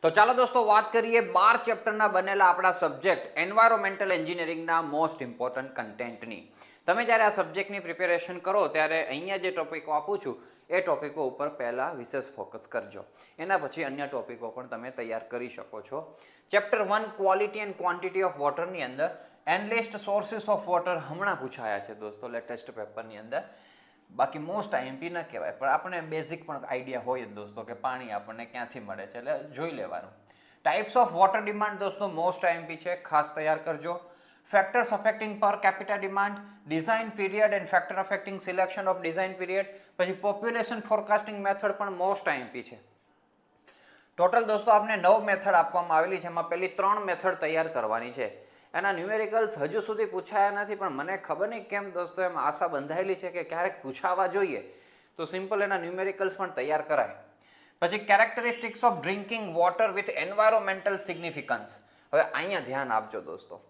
તો ચાલો દોસ્તો વાત કરીએ 12 ચેપ્ટરના બનેલા આપણા સબ્જેક્ટ એન્વાયરોમેન્ટલ એન્જિનિયરિંગના મોસ્ટ ઇમ્પોર્ટન્ટ કન્ટેન્ટની. તમે જ્યારે આ સબ્જેક્ટની પ્રિપેરેશન કરો ત્યારે અહીંયા જે ટોપિકો આપું છું એ ટોપિકો ઉપર પહેલાં વિશેષ ફોકસ કરજો. એના પછી અન્ય ટોપિકો પણ તમે તૈયાર કરી શકો છો. Chapter 1 quality and quantity of વોટરની અંદર એનલિસ્ટ સોર્સિસ ઓફ વોટર હમણાં પૂછાયા છે દોસ્તો લેટેસ્ટ પેપરની અંદર. બાકી મોસ્ટ આઈએમપી ન કહેવાય પણ આપણે બેઝિક પણ આઈડિયા હોય જ દોસ્તો કે પાણી આપણને ક્યાંથી મળે છે એટલે જોઈ લેવાનું. ટાઈપ્સ ઓફ વોટર ડિમાન્ડ દોસ્તો મોસ્ટ આઈએમપી છે, ખાસ તૈયાર કરજો. ફેક્ટર્સ અફેક્ટિંગ પર capita demand, design period and factor affecting selection of design period, પછી પોપ્યુલેશન ફોરકાસ્ટિંગ મેથડ પણ મોસ્ટ આઈએમપી છે. ટોટલ દોસ્તો આપણે 9 મેથડ આપવામાં આવેલી છે, એમાં પહેલી 3 મેથડ તૈયાર કરવાની છે. એના ન્યુમેરિકલ્સ હજુ સુધી પૂછાયા નથી પણ મને ખબર નહીં કેમ દોસ્તો એમ આશા બંધાયેલી છે કે ક્યારેક પૂછાવા જોઈએ તો સિમ્પલ એના ન્યુમેરિકલ્સ પણ તૈયાર કરાય. પછી characteristics of drinking water with environmental significance. હવે અહીંયા ધ્યાન આપજો દોસ્તો.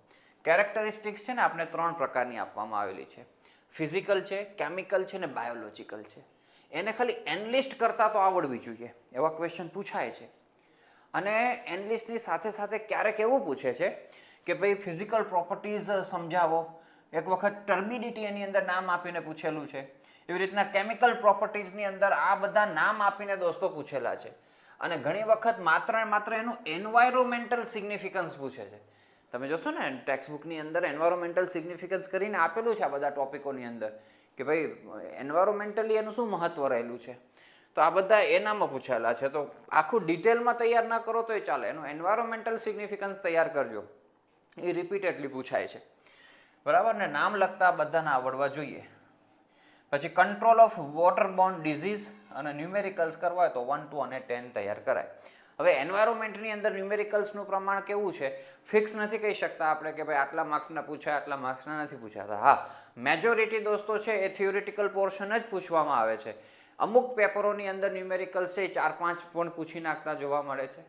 કેરેક્ટરિસ્ટિક્સ છે ને આપણે 3 પ્રકારની આપવામાં આવેલી છે. ફિઝિકલ છે, કેમિકલ છે ને બાયોલોજિકલ છે. એને ખાલી એનલિસ્ટ કરતાં તો આવડવી જોઈએ, એવા ક્વેશ્ચન પૂછાય છે. અને એનલિસ્ટની સાથે સાથે ક્યારેક એવું પૂછે છે કે ભાઈ ફિઝિકલ પ્રોપર્ટીઝ સમજાવો. એક વખત ટર્બિડિટી એની અંદર નામ આપીને પૂછેલું છે. એવી રીતના કેમિકલ પ્રોપર્ટીઝની અંદર આ બધા નામ આપીને દોસ્તો પૂછેલા છે. અને ઘણી વખત માત્ર ને માત્ર એનું એન્વાયરોમેન્ટલ સિગ્નિફિકન્સ પૂછે છે. તમે જોશો ને ટેક્સ્ટબુકની અંદર એન્વાયરોમેન્ટલ સિગ્નિફિકન્સ કરીને આપેલું છે આ બધા ટોપિકોની અંદર કે ભાઈ એન્વાયરોમેન્ટલી એનું શું મહત્વ રહેલું છે. તો આ બધા એનામાં પૂછેલા છે. તો આખું ડિટેલમાં તૈયાર ના કરો તો એ ચાલે, એનું એન્વાયરોમેન્ટલ સિગ્નિફિકન્સ તૈયાર કરજો. એ રિપીટેડલી પૂછાય છે, બરાબર ને. નામ લખતા બધાને આવડવા જોઈએ. પછી કંટ્રોલ ઓફ વોટરબોર્ન ડિઝીઝ અને ન્યુમેરિકલ્સ કરવા હોય તો 1, 2 અને 10 તૈયાર કરાય. હવે એન્વાયરોમેન્ટની અંદર ન્યુમેરિકલ્સનું પ્રમાણ કેવું છે ફિક્સ નથી કહી શકતા આપણે કે ભાઈ આટલા માર્ક્સના પૂછાય આટલા માર્ક્સના નથી પૂછાતા. હા, મેજોરિટી દોસ્તો છે એ થિયોરિટિકલ પોર્શન જ પૂછવામાં આવે છે. અમુક પેપરોની અંદર ન્યુમેરિકલ્સ છે 4-5 પણ પૂછી નાખતા જોવા મળે છે.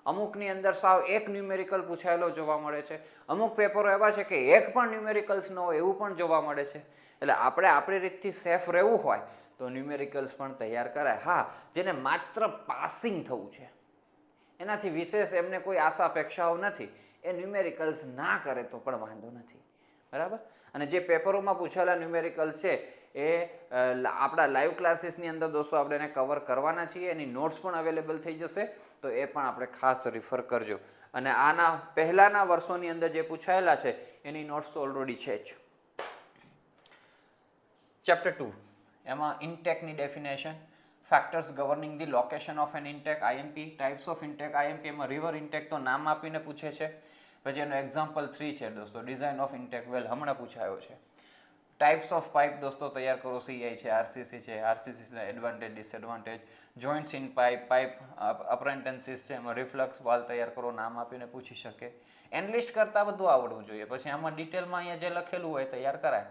અમુકની અંદર સાવ એક ન્યુમેરિકલ પૂછાયેલો જોવા મળે છે. અમુક પેપરો એવા છે કે એક પણ ન્યુમેરિકલ્સ ન હોય એવું પણ જોવા મળે છે. એટલે આપણે આપણી રીતથી સેફ રહેવું હોય તો ન્યુમેરિકલ્સ પણ તૈયાર કરાય. હા, જેને માત્ર પાસિંગ થવું છે એનાથી વિશેષ એમને કોઈ આશા અપેક્ષાઓ નથી, એ ન્યુમેરિકલ્સ ના કરે તો પણ વાંધો નથી, બરાબર. અને જે પેપરોમાં પૂછેલા ન્યુમેરિકલ્સ છે એ આપણા લાઈવ ક્લાસીસની અંદર દોસ્તો આપણે એને કવર કરવાના છીએ. એની નોટ્સ પણ અવેલેબલ થઈ જશે તો એ પણ આપણે ખાસ રિફર કરજો. અને આના પહેલાંના વર્ષોની અંદર જે પૂછાયેલા છે એની નોટ્સ તો ઓલરેડી છે જ. ચેપ્ટર 2 એમાં ઇન્ટેકની definition, factors governing the location of an intake IMP, types of intake IMP. એમાં રિવર ઇન્ટેક તો નામ આપીને પૂછે છે. પછી એનો એક્ઝામ્પલ 3 છે દોસ્તો ડિઝાઇન ઓફ ઇન્ટેક વેલ, હમણાં પૂછાયો છે. ટાઈપ્સ ઓફ પાઇપ દોસ્તો તૈયાર કરો, સીઆઈ છે, આરસીસી છે, RCC advantage disadvantage, joints in pipe, pipe appurtenances છે, એમાં રિફ્લક્સ વાલ તૈયાર કરો, નામ આપીને પૂછી શકે. એનલિસ્ટ કરતાં બધું આવડવું જોઈએ. પછી આમાં ડિટેલમાં અહીંયા જે લખેલું હોય તૈયાર કરાય.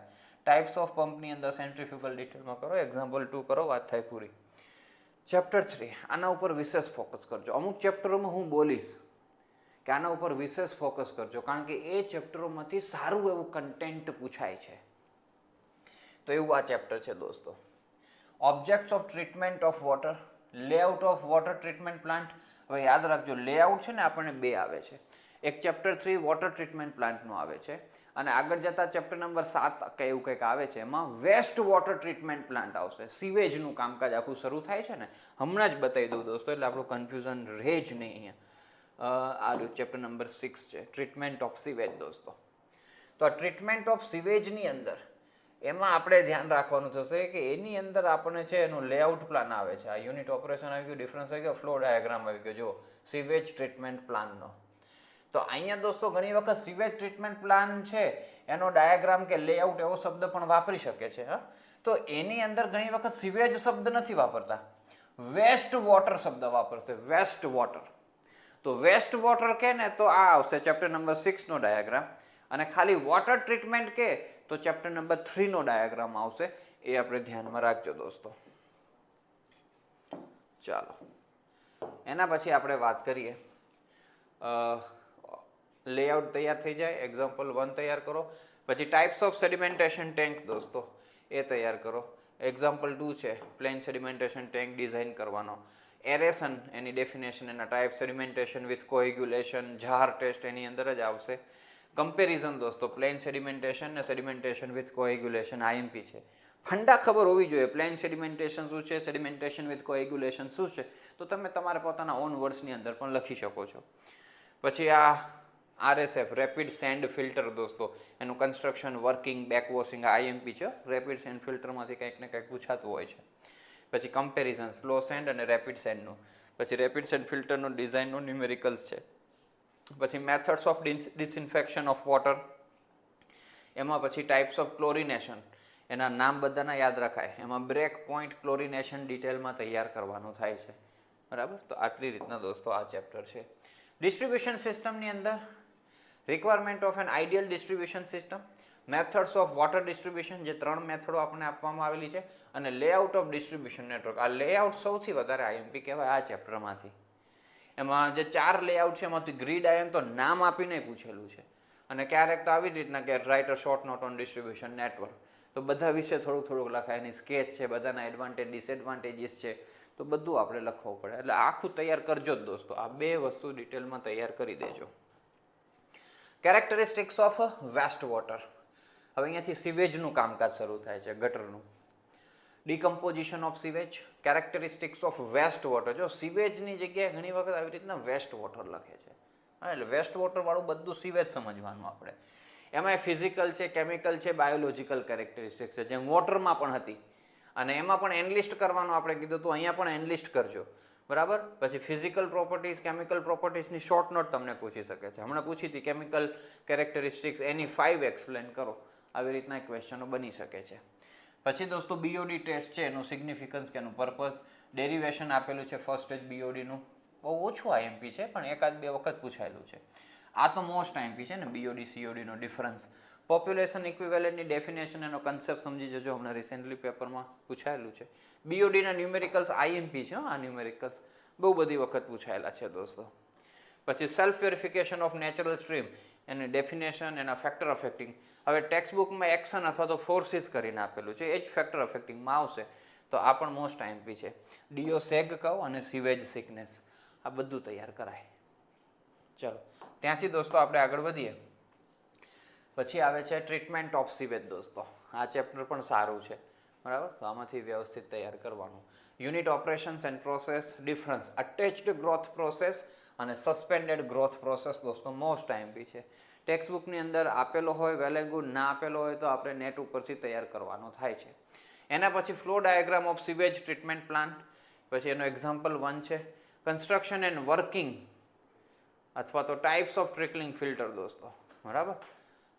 ટાઈપ્સ ઓફ પંપની અંદર સેન્ટ્રીફ્યુગલ ડિટેલમાં કરો, એક્ઝામ્પલ 2 કરો, વાત થાય પૂરી. ચેપ્ટર 3 આના ઉપર વિશેષ ફોકસ કરજો. અમુક ચેપ્ટરોમાં હું બોલીશ કે આના ઉપર વિશેષ ફોકસ કરજો કારણ કે એ ચેપ્ટરોમાંથી સારું એવું કન્ટેન્ટ પૂછાય છે. તો એવું આ ચેપ્ટર છે દોસ્તો. Objects of treatment of water, layout of water treatment plant. હવે યાદ રાખજો લેઆઉટ છે ને આપણને 2 આવે છે. એક ચેપ્ટર 3 વોટર ટ્રીટમેન્ટ પ્લાન્ટનું આવે છે અને આગળ જતા ચેપ્ટર નંબર 7 કે એવું કંઈક આવે છે એમાં વેસ્ટ વોટર ટ્રીટમેન્ટ પ્લાન્ટ આવશે. સીવેજનું કામકાજ આખું શરૂ થાય છે ને, હમણાં જ બતાવી દઉં દોસ્તો એટલે આપણું કન્ફ્યુઝન રહે જ નહીં અહીંયા. આ ચેપ્ટર નંબર 6 છે ટ્રીટમેન્ટ ઓફ સીવેજ દોસ્તો. તો આ ટ્રીટમેન્ટ ઓફ સીવેજની અંદર એમાં આપણે ધ્યાન રાખવાનું થશે કે એની અંદર આપણને છે એનું લેઆઉટ પ્લાન આવે છે. આ યુનિટ ઓપરેશન આવી ગયું, ડિફરન્સ આવી ગયો, ફ્લો ડાયાગ્રામ આવી ગયો. જો સીવેજ ટ્રીટમેન્ટ પ્લાનનો તો અહીંયા દોસ્તો ઘણી વખત સીવેજ ટ્રીટમેન્ટ પ્લાન છે એનો ડાયાગ્રામ કે લેઆઉટ એવો શબ્દ પણ વાપરી શકે છે. હા, તો એની અંદર ઘણી વખત સીવેજ શબ્દ નથી વાપરતા, વેસ્ટ વોટર શબ્દ વાપરશે. વેસ્ટ વોટર તો વેસ્ટ વોટર કે ને તો આ આવશે ચેપ્ટર નંબર 6 નો ડાયાગ્રામ. અને ખાલી વોટર ટ્રીટમેન્ટ કે તો ચેપ્ટર નંબર 3 નો ડાયાગ્રામ આવશે. એ આપણે ધ્યાનમાં રાખજો દોસ્તો. ચાલો એના પછી આપણે વાત કરીએ. લેઆઉટ તૈયાર થઈ જાય, એક્ઝામ્પલ 1 તૈયાર કરો. પછી ટાઈપ્સ ઓફ સેડિમેન્ટેશન ટેન્ક દોસ્તો એ તૈયાર કરો. એક્ઝામ્પલ 2 છે પ્લેન સેડિમેન્ટેશન ટેન્ક ડિઝાઇન કરવાનો. એરેશન એની ડેફિનેશન, એના ટાઈપ, સેડિમેન્ટેશન વિથ કોએગ્યુલેશન, જાર ટેસ્ટ એની અંદર જ આવશે. કમ્પેરિઝન દોસ્તો, પ્લેન સેડિમેન્ટેશન ને સેડિમેન્ટેશન વિથ કોએગ્યુલેશન આઈએમપી છે. ફંડા ખબર હોવી જોઈએ, પ્લેન સેડિમેન્ટેશન શું છે, સેડિમેન્ટેશન વિથ કોએગ્યુલેશન શું છે, તો તમે તમારા પોતાના ઓન વર્ડ્સની અંદર પણ લખી શકો છો. પછી આ RSF રેપિડ સેન્ડ ફિલ્ટર દોસ્તો, એનું કન્સ્ટ્રક્શન, વર્કિંગ, બેકવોશિંગ, આઈએમપી છે. રેપિડ સેન્ડ ફિલ્ટરમાંથી કંઈક ને કંઈક પૂછાતું હોય છે. પછી કમ્પેરિઝન, સ્લો સેન્ડ અને રેપિડ સેન્ડનું. પછી રેપિડ સેન્ડ ફિલ્ટરનું ડિઝાઇનનું ન્યુમેરિકલ્સ છે. પછી methods of disinfection of water, એમાં પછી ટાઈપ્સ ઓફ ક્લોરિનેશન, એના નામ બધાના યાદ રખાય. એમાં બ્રેક પોઈન્ટ ક્લોરિનેશન ડિટેલમાં તૈયાર કરવાનું થાય છે. બરાબર, તો આટલી રીતના દોસ્તો આ ચેપ્ટર છે. ડિસ્ટ્રીબ્યુશન સિસ્ટમની અંદર requirement of an ideal distribution system, methods of water distribution, જે 3 મેથડો આપણને આપવામાં આવેલી છે, અને લેઆઉટ ઓફ ડિસ્ટ્રીબ્યુશન નેટવર્ક. આ લેઆઉટ સૌથી વધારે આઈએમપી કહેવાય આ ચેપ્ટરમાંથી. એમાં જે 4 લેઆઉટ છે એમાંથી ગ્રીડ આયન તો નામ આપીને પૂછેલું છે, અને ક્યારેક તો આવી જ રીતના કે write a short note on distribution network, તો બધા વિશે થોડુંક લખાય. એની સ્કેચ છે, બધાના એડવાન્ટેજ ડિસએડવાન્ટેજીસ છે, તો બધું આપણે લખવું પડે. એટલે આખું તૈયાર કરજો જ દોસ્તો, આ 2 વસ્તુ ડિટેલમાં તૈયાર કરી દેજો. Characteristics of waste water. હવે અહીંયાથી સિવેજનું કામકાજ શરૂ થાય છે, ગટરનું. Decomposition of sewage, characteristics of waste water. જો સિવેજની જગ્યાએ ઘણી વખત આવી રીતના વેસ્ટ વોટર લખે છે, એટલે વેસ્ટ વોટર વાળું બધું સિવેજ સમજવાનું આપણે. એમાં ફિઝિકલ છે, કેમિકલ છે, બાયોલોજિકલ કેરેક્ટરિસ્ટિક્સ છે, જેમ વોટરમાં પણ હતી, અને એમાં પણ એનલિસ્ટ કરવાનું આપણે કીધું તો અહીંયા પણ એનલિસ્ટ કરજો. બરાબર. પછી ફિઝિકલ પ્રોપર્ટીઝ, કેમિકલ પ્રોપર્ટીઝની શોર્ટ નોટ તમને પૂછી શકે છે. હમણાં પૂછી હતી કેમિકલ કેરેક્ટરિસ્ટિક્સ, એની 5 એક્સપ્લેન કરો, આવી રીતના ક્વેશ્ચનો બની શકે છે. પછી દોસ્તો બીઓડી ટેસ્ટ છે, એનું સિગ્નિફિકન્સ કે એનું પર્પઝ, ડેરિવેશન આપેલું છે ફર્સ્ટ સ્ટેજ બીઓડીનું. બહુ ઓછું આઈએમપી છે, પણ 1-2 વખત પૂછાયેલું છે. આ તો મોસ્ટ આઈએમપી છે ને, બીઓડી સીઓડીનો ડિફરન્સ. પોપ્યુલેશન ઇક્વિવેલન્ટની ડેફિનેશન, એનો કન્સેપ્ટ સમજી જજો, હમણાં રિસેન્ટલી પેપરમાં પૂછાયેલું છે. બીઓડીના ન્યુમેરિકલ્સ આઈએમપી છે, આ ન્યુમેરિકલ્સ બહુ બધી વખત પૂછાયેલા છે દોસ્તો. પછી self verification of natural stream, any definition, એના ફેક્ટર અફેક્ટિંગ. હવે ટેક્સ્ટ બુકમાં એક્શન અથવા તો ફોર્સિસ કરીને આપેલું છે, એ જ ફેક્ટર અફેક્ટિંગમાં આવશે, તો આ પણ મોસ્ટ આઈએમપી છે. ડીઓ સેગ કહો અને સિવેજ સિકનેસ, આ બધું તૈયાર કરાય. ચલો, ત્યાંથી દોસ્તો આપણે આગળ વધીએ. પછી આવે છે ટ્રીટમેન્ટ ઓફ સિવેજ દોસ્તો. આ ચેપ્ટર પણ સારું છે, બરાબર, તો આમાંથી વ્યવસ્થિત તૈયાર કરવાનું. Unit operations and process difference, attached growth process અને સસ્પેન્ડેડ ગ્રોથ પ્રોસેસ દોસ્તો મોસ્ટ આઈએમપી છે. ટેક્સ્ટ બુકની અંદર આપેલો હોય વેલ એન્ડ ગુડ, ના આપેલો હોય તો આપણે નેટ ઉપરથી તૈયાર કરવાનો થાય છે. એના પછી flow diagram of sewage treatment plan, પછી એનો એક્ઝામ્પલ 1 છે. કન્સ્ટ્રક્શન એન્ડ વર્કિંગ અથવા તો ટાઈપ્સ ઓફ ટ્રિકલિંગ ફિલ્ટર દોસ્તો, બરાબર.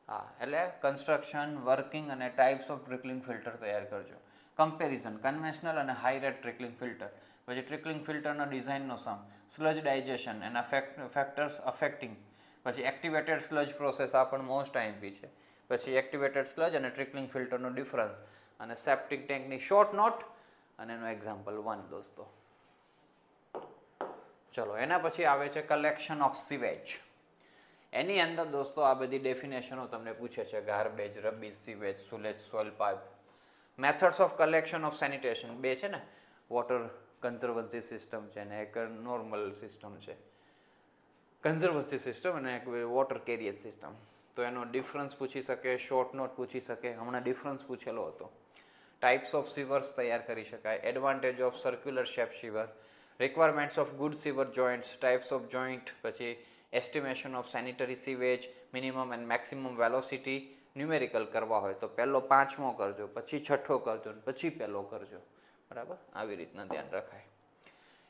હા, એટલે કન્સ્ટ્રક્શન, વર્કિંગ અને ટાઈપ્સ ઓફ ટ્રિકલિંગ ફિલ્ટર તૈયાર કરજો. કમ્પેરિઝન, કન્વેન્શનલ અને હાઈ રેટ ટ્રિકલિંગ ફિલ્ટર. પછી ટ્રિકલિંગ ફિલ્ટરના ડિઝાઇનનો સમ, સ્લજ ડાયજેશન, એના ફેક્ટર્સ અફેક્ટિંગ. પછી એક્ટિવેટેડ સ્લજ પ્રોસેસ, આ પણ મોસ્ટ આઈએમપી છે. પછી એક્ટિવેટેડ સ્લજ અને ટ્રિકલિંગ ફિલ્ટરનો ડિફરન્સ, અને સેપ્ટિક ટેન્કની શોર્ટ નોટ, અને એનો એક્ઝામ્પલ 1 દોસ્તો. ચલો, એના પછી આવે છે કલેક્શન ઓફ સિવેજ. એની અંદર દોસ્તો આ બધી ડેફિનેશનો તમને પૂછે છે, garbage, rubbish, sewage, sullage, soil pipe. Methods of collection of sanitation, 2 છે ને, વોટર કન્ઝર્વન્સી સિસ્ટમ છે ને એક નોર્મલ સિસ્ટમ છે, કન્ઝર્વન્સી સિસ્ટમ અને એક વોટર કેરિયર સિસ્ટમ. તો એનો ડિફરન્સ પૂછી શકે, શોર્ટ નોટ પૂછી શકે, હમણાં ડિફરન્સ પૂછેલો હતો. ટાઈપ્સ ઓફ સિવર્સ તૈયાર કરી શકાય, advantage of circular shape sewer, requirements of good sewer joints, types of joint, પછી estimation of sanitary sewage, minimum and maximum velocity. Numerical કરવા હોય તો પહેલો 5મો કરજો, પછી 6ઠ્ઠો કરજો, પછી પહેલો કરજો, બરાબર, આવી રીતના ધ્યાન રખાય.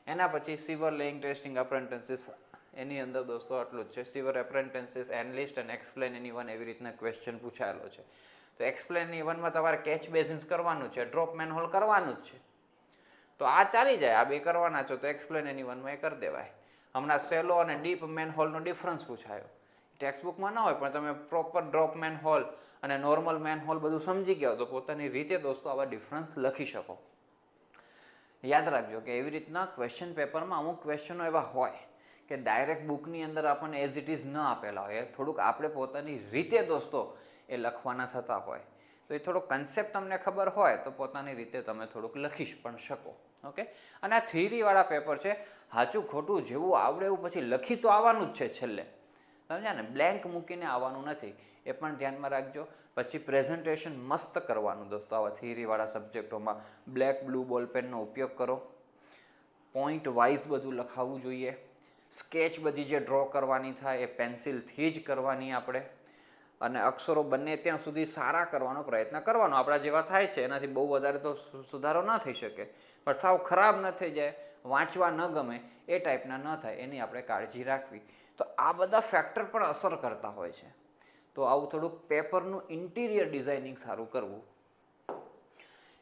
એના પછી સિવર લેઇંગ ટેસ્ટિંગ અપ્રેન્ટિસિસ, એની અંદર દોસ્તો આટલું જ છે. સિવર એપ્રેન્ટિસિસ, એનલિસ્ટ એન્ડ એક્સપ્લેન એની 1 એવી રીતના ક્વેશ્ચન પૂછાયેલો છે. તો એક્સપ્લેન એની 1માં તમારે કેચ બેઝિન્સ કરવાનું છે, ડ્રોપ મેનહોલ કરવાનું જ છે, તો આ ચાલી જાય. આ 2 કરવાના છો તો એક્સપ્લેન એની 1માં એ કરી દેવાય. હમણાં સેલો અને ડીપ મેનહોલનો ડિફરન્સ પૂછાયો, ટેક્સ્ટ બુકમાં ન હોય, પણ તમે પ્રોપર ડ્રોપ મેનહોલ અને નોર્મલ મેનહોલ બધું સમજી ગયા તો પોતાની રીતે દોસ્તો આવા ડિફરન્સ લખી શકો. યાદ રાખજો કે એવી રીતના ક્વેશ્ચન પેપરમાં અમુક ક્વેશ્ચનો એવા હોય કે ડાયરેક્ટ બુકની અંદર આપણને એઝ ઇટ ઇઝ ન આપેલા હોય, થોડુંક આપણે પોતાની રીતે દોસ્તો એ લખવાના થતા હોય. તો એ થોડો કન્સેપ્ટ તમને ખબર હોય તો પોતાની રીતે તમે થોડુંક લખી પણ શકો. ઓકે, અને આ થિયરીવાળા પેપર છે, સાચું ખોટું જેવું આવડે એવું પછી લખી તો આવવાનું જ છે છેલ્લે, સમજ્યા ને, બ્લેન્ક મૂકીને આવવાનું નથી, એ પણ ધ્યાનમાં રાખજો. પછી પ્રેઝન્ટેશન મસ્ત કરવાનું દોસ્તો આવા થિયરીવાળા સબ્જેક્ટોમાં. બ્લેક બ્લુ બોલપેનનો ઉપયોગ કરો, પોઈન્ટ વાઇઝ બધું લખાવવું જોઈએ. સ્કેચ બધી જે ડ્રો કરવાની થાય એ પેન્સિલથી જ કરવાની આપણે, અને અક્ષરો બને ત્યાં સુધી સારા કરવાનો પ્રયત્ન કરવાનો. આપણા જેવા થાય છે એનાથી બહુ વધારે તો સુધારો ન થઈ શકે, પણ સાવ ખરાબ ન થઈ જાય, વાંચવા ન ગમે એ ટાઈપના ન થાય એની આપણે કાળજી રાખવી. તો આ બધા ફેક્ટર પણ અસર કરતા હોય છે. તો આવું થોડુંક પેપરનું ઇન્ટિરિયર ડિઝાઇનિંગ સારું કરવું.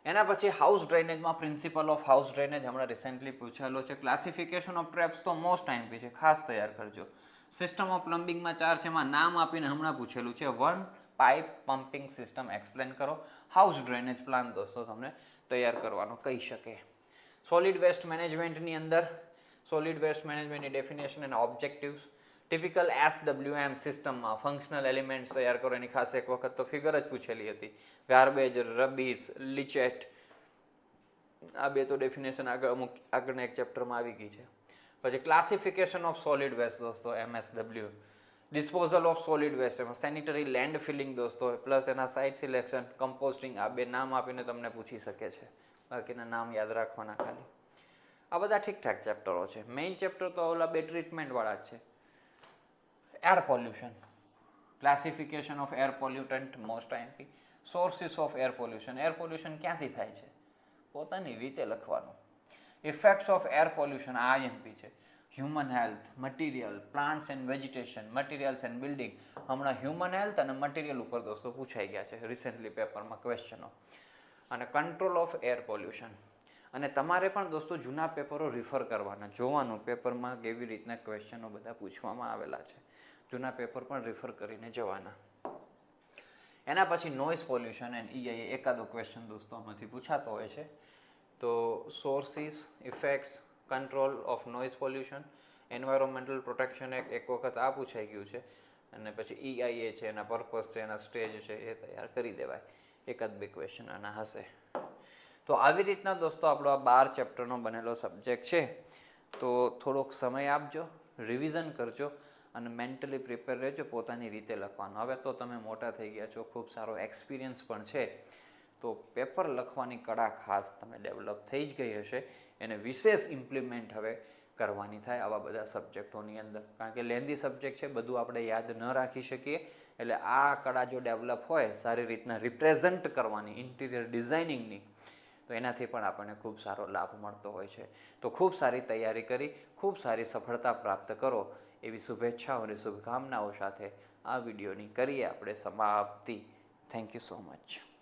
એના પછી હાઉસ ડ્રેનેજમાં પ્રિન્સિપલ ઓફ હાઉસ ડ્રેનેજ હમણાં રિસેન્ટલી પૂછેલો છે. ક્લાસિફિકેશન ઓફ ટ્રેપ્સ તો મોસ્ટ આઈએમપી છે, ખાસ તૈયાર કરજો. સિસ્ટમ ઓફ પ્લમ્બિંગમાં 4 છે, એમાં નામ આપીને હમણાં પૂછેલું છે. One pipe pumping system explain કરો. હાઉસ ડ્રેનેજ પ્લાન દોસ્તો તમને તૈયાર કરવાનો કહી શકે. સોલિડ વેસ્ટ મેનેજમેન્ટની અંદર સોલિડ વેસ્ટ મેનેજમેન્ટની ડેફિનેશન અને ઓબ્જેક્ટિવ્સ. ટિપિકલ SWM સિસ્ટમમાં ફંક્શનલ એલિમેન્ટ્સ તૈયાર કરો. એની ખાસ એક વખત તો ફિગર જ પૂછેલી હતી. ગાર્બેજ, રબીસ, લિચેટ, આ બે તો ડેફિનેશન આગળના એક ચેપ્ટરમાં આવી ગઈ છે. પછી ક્લાસિફિકેશન ઓફ સોલિડ વેસ્ટ દોસ્તો, MSW. Disposal of solid waste, એમાં સેનિટરી લેન્ડ ફિલિંગ દોસ્તો, પ્લસ એના સાઇટ સિલેક્શન, કમ્પોસ્ટિંગ, આ બે નામ આપીને તમને પૂછી શકે છે, બાકીના નામ યાદ રાખવાના ખાલી. આ બધા ઠીકઠાક ચેપ્ટરો છે. મેઇન ચેપ્ટર તો ઓલા બે ટ્રીટમેન્ટવાળા જ છે. Air pollution, classification of air pollutant most IMP. Sources of air pollution, air pollution ક્યાંથી થાય છે પોતાની રીતે લખવાનું. Effects of air pollution IMP છે. Human health, material, plants and vegetation, materials and building. હમણાં હ્યુમન હેલ્થ અને મટીરિયલ ઉપર દોસ્તો પૂછાઈ ગયા છે રિસેન્ટલી પેપરમાં ક્વેશ્ચનો. અને કંટ્રોલ ઓફ એર પોલ્યુશન. અને તમારે પણ દોસ્તો જૂના પેપરો રિફર કરવાના, જોવાનું પેપરમાં કેવી રીતના ક્વેશ્ચનો બધા પૂછવામાં આવેલા છે. જૂના પેપર પણ રિફર કરીને જવાના. એના પછી નોઇઝ પોલ્યુશન એન્ડ EIA, એકાદો ક્વેશ્ચન દોસ્તો આમાંથી પૂછાતો હોય છે. તો sources, effects, control of noise pollution, environmental protection એક વખત આ પૂછાઈ ગયું છે. અને પછી EIA છે, એના પર્પઝ છે, એના સ્ટેજ છે, એ તૈયાર કરી દેવાય. એકાદ બે ક્વેશ્ચન આના હશે. તો આવી રીતના દોસ્તો આપણો આ 12 ચેપ્ટરનો બનેલો સબ્જેક્ટ છે. તો થોડોક સમય આપજો, રિવિઝન કરજો અને મેન્ટલી પ્રિપેર રહેજો પોતાની રીતે લખવાનું. હવે તો તમે મોટા થઈ ગયા છો, ખૂબ સારો એક્સપિરિયન્સ પણ છે, તો પેપર લખવાની કળા ખાસ તમે ડેવલપ થઈ જ ગઈ હશે. એને વિશેષ ઇમ્પ્લિમેન્ટ હવે કરવાની થાય આવા બધા સબ્જેક્ટોની અંદર, કારણ કે લેન્ધી સબ્જેક્ટ છે, બધું આપણે યાદ ન રાખી શકીએ. એટલે આ કળા જો ડેવલપ હોય સારી રીતના રિપ્રેઝન્ટ કરવાની, ઇન્ટિરિયર ડિઝાઇનિંગની, તો એનાથી પણ આપણને ખૂબ સારો લાભ મળતો હોય છે. તો ખૂબ સારી તૈયારી કરી, ખૂબ સારી સફળતા પ્રાપ્ત કરો એવી શુભેચ્છાઓ અને શુભકામનાઓ સાથે આ વિડીયોની કરીએ આપણે સમાપ્તિ. Thank you so much.